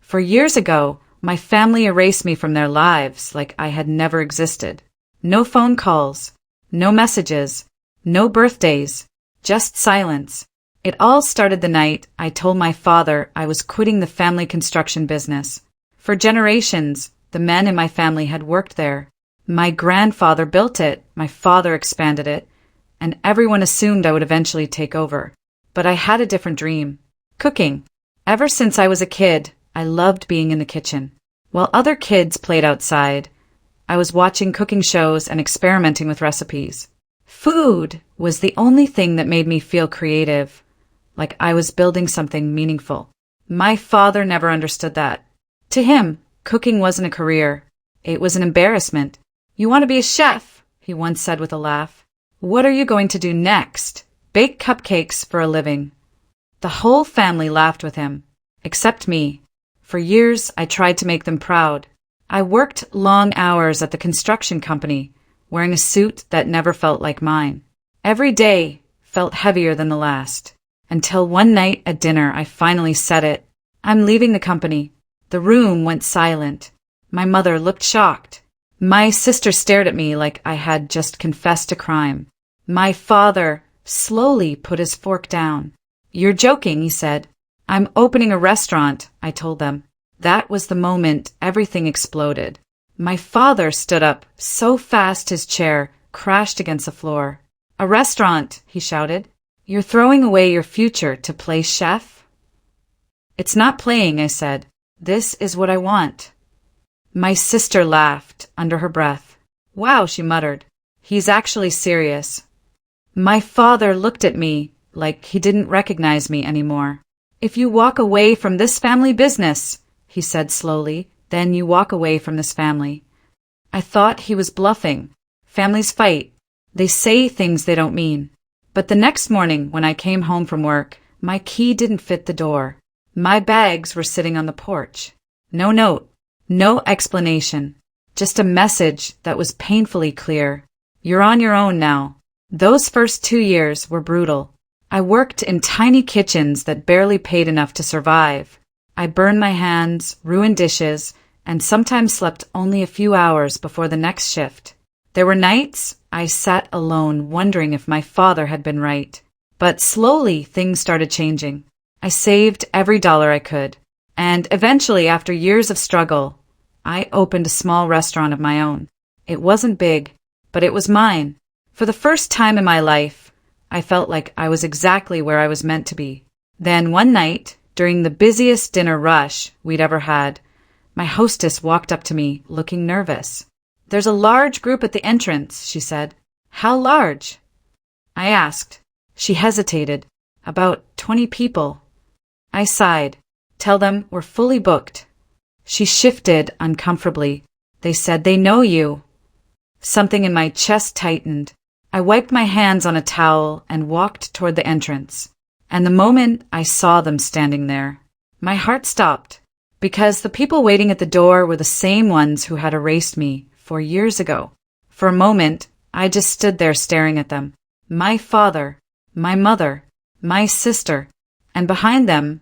For years ago, my family erased me from their lives like I had never existed. No phone calls, no messages, no birthdays, just silence. It all started the night I told my father I was quitting the family construction business. For generations, the men in my family had worked there. My grandfather built it, my father expanded it, and everyone assumed I would eventually take over. But I had a different dream. Cooking. Ever since I was a kid, I loved being in the kitchen. While other kids played outside, I was watching cooking shows and experimenting with recipes. Food was the only thing that made me feel creative, like I was building something meaningful. My father never understood that. To him, cooking wasn't a career. It was an embarrassment. "You want to be a chef," he once said with a laugh. "What are you going to do next? Bake cupcakes for a living." The whole family laughed with him, except me. For years, I tried to make them proud. I worked long hours at the construction company, wearing a suit that never felt like mine. Every day felt heavier than the last, until one night at dinner I finally said it. "I'm leaving the company." The room went silent. My mother looked shocked. My sister stared at me like I had just confessed a crime. My father slowly put his fork down. "You're joking," he said. "I'm opening a restaurant," I told them. That was the moment everything exploded. My father stood up so fast his chair crashed against the floor. "A restaurant," he shouted. "You're throwing away your future to play chef?" "It's not playing," I said. "This is what I want." My sister laughed under her breath. "Wow," she muttered. "He's actually serious." My father looked at me like he didn't recognize me anymore. "If you walk away from this family business," he said slowly, "then you walk away from this family." I thought he was bluffing. Families fight. They say things they don't mean. But the next morning when I came home from work, my key didn't fit the door. My bags were sitting on the porch. No note, no explanation, just a message that was painfully clear. "You're on your own now." Those first 2 years were brutal. I worked in tiny kitchens that barely paid enough to survive. I burned my hands, ruined dishes, and sometimes slept only a few hours before the next shift. There were nights I sat alone wondering if my father had been right. But slowly things started changing. I saved every dollar I could. And eventually, after years of struggle, I opened a small restaurant of my own. It wasn't big, but it was mine. For the first time in my life, I felt like I was exactly where I was meant to be. Then one night, during the busiest dinner rush we'd ever had, my hostess walked up to me, looking nervous. "There's a large group at the entrance," she said. "How large?" I asked. She hesitated. "About 20 people." I sighed. "Tell them we're fully booked." She shifted uncomfortably. "They said they know you." Something in my chest tightened. I wiped my hands on a towel and walked toward the entrance. And the moment I saw them standing there, my heart stopped, because the people waiting at the door were the same ones who had erased me 4 years ago. For a moment, I just stood there staring at them. My father, my mother, my sister, and behind them,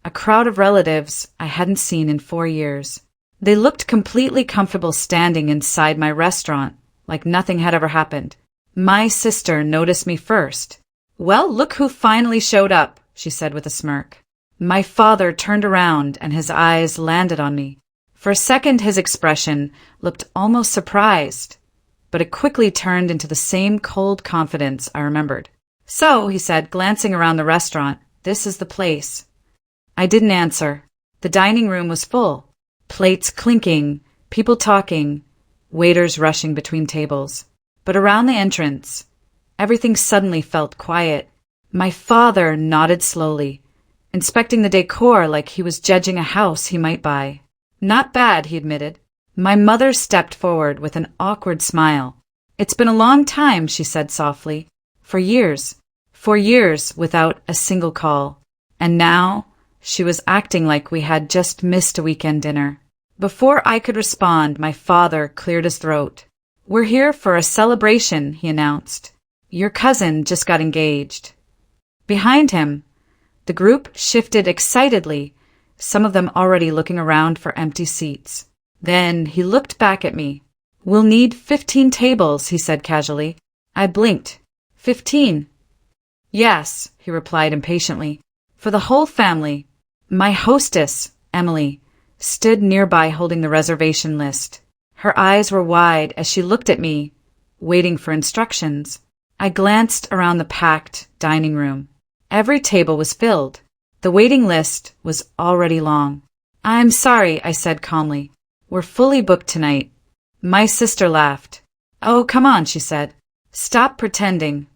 a crowd of relatives I hadn't seen in 4 years. They looked completely comfortable standing inside my restaurant, like nothing had ever happened. My sister noticed me first. "Well, look who finally showed up," she said with a smirk. My father turned around and his eyes landed on me. For a second, his expression looked almost surprised, but it quickly turned into the same cold confidence I remembered. "So," he said, glancing around the restaurant, "this is the place." I didn't answer. The dining room was full. Plates clinking, people talking, waiters rushing between tables. But around the entrance, everything suddenly felt quiet. My father nodded slowly, inspecting the decor like he was judging a house he might buy. "Not bad," he admitted. My mother stepped forward with an awkward smile. "It's been a long time," she said softly. "For years. 4 years without a single call. And now," she was acting like we had just missed a weekend dinner. Before I could respond, my father cleared his throat. "We're here for a celebration," he announced. "Your cousin just got engaged." Behind him, the group shifted excitedly, some of them already looking around for empty seats. Then he looked back at me. "We'll need 15 tables," he said casually. I blinked. 15? "Yes," he replied impatiently. "For the whole family." My hostess, Emily, stood nearby holding the reservation list. Her eyes were wide as she looked at me, waiting for instructions. I glanced around the packed dining room. Every table was filled. The waiting list was already long. "I'm sorry," I said calmly. "We're fully booked tonight." My sister laughed. "Oh, come on," she said. "Stop pretending."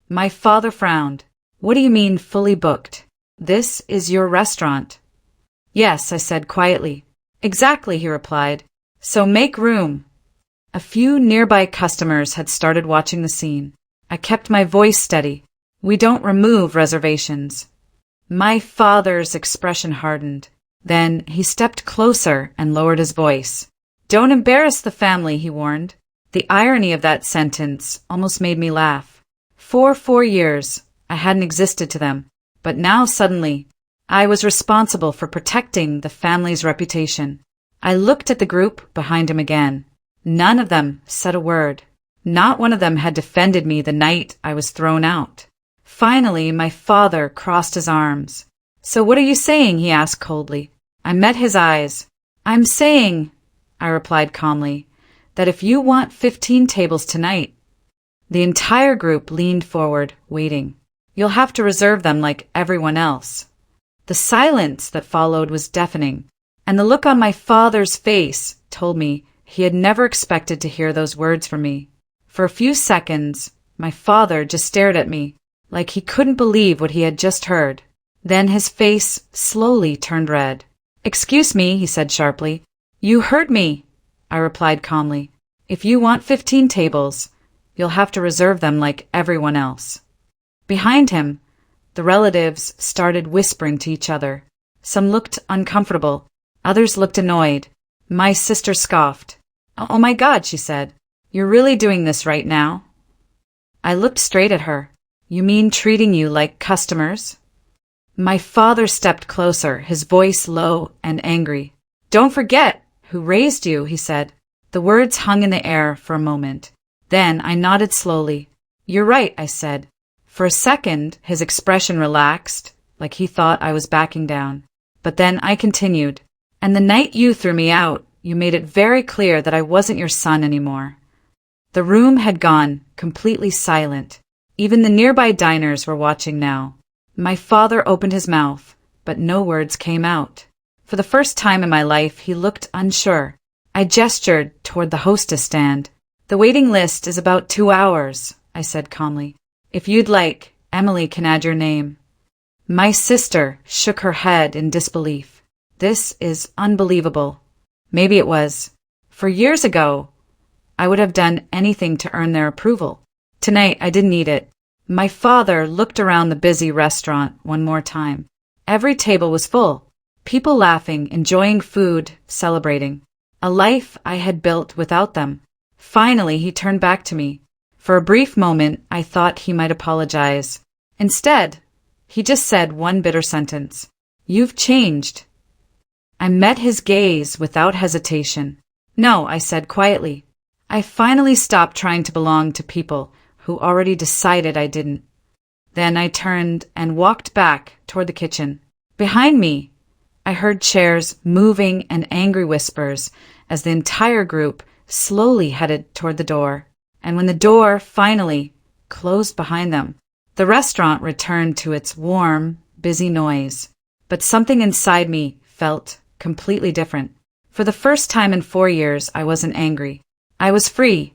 My father frowned. "What do you mean fully booked? This is your restaurant." "Yes," I said quietly. "Exactly," he replied. "So make room." A few nearby customers had started watching the scene. I kept my voice steady. "We don't remove reservations." My father's expression hardened. Then he stepped closer and lowered his voice. "Don't embarrass the family," he warned. The irony of that sentence almost made me laugh. For 4 years, I hadn't existed to them, but now suddenly, I was responsible for protecting the family's reputation. I looked at the group behind him again. None of them said a word. Not one of them had defended me the night I was thrown out. Finally, my father crossed his arms. "So what are you saying?" he asked coldly. I met his eyes. "I'm saying," I replied calmly, "that if you want 15 tables tonight." The entire group leaned forward, waiting. "You'll have to reserve them like everyone else." The silence that followed was deafening, and the look on my father's face told me he had never expected to hear those words from me. For a few seconds, my father just stared at me, like he couldn't believe what he had just heard. Then his face slowly turned red. "Excuse me," he said sharply. "You heard me," I replied calmly. "If you want 15 tables, you'll have to reserve them like everyone else." Behind him, the relatives started whispering to each other. Some looked uncomfortable, others looked annoyed. My sister scoffed. "Oh my God," she said. "You're really doing this right now?" I looked straight at her. "You mean treating you like customers?" My father stepped closer, his voice low and angry. "Don't forget who raised you," he said. The words hung in the air for a moment. Then I nodded slowly. "You're right," I said. For a second, his expression relaxed, like he thought I was backing down. But then I continued. "And the night you threw me out, you made it very clear that I wasn't your son anymore." The room had gone completely silent. Even the nearby diners were watching now. My father opened his mouth, but no words came out. For the first time in my life, he looked unsure. I gestured toward the hostess stand. "The waiting list is about 2 hours," I said calmly. "If you'd like, Emily can add your name." My sister shook her head in disbelief. "This is unbelievable." Maybe it was. For years ago, I would have done anything to earn their approval. Tonight, I didn't need it. My father looked around the busy restaurant one more time. Every table was full. People laughing, enjoying food, celebrating. A life I had built without them. Finally, he turned back to me. For a brief moment, I thought he might apologize. Instead, he just said one bitter sentence. "You've changed." I met his gaze without hesitation. "No," I said quietly. I finally stopped trying to belong to people who already decided I didn't. Then I turned and walked back toward the kitchen. Behind me, I heard chairs moving and angry whispers as the entire group slowly headed toward the door. And when the door finally closed behind them, the restaurant returned to its warm, busy noise. But something inside me felt completely different. For the first time in 4 years, I wasn't angry. I was free.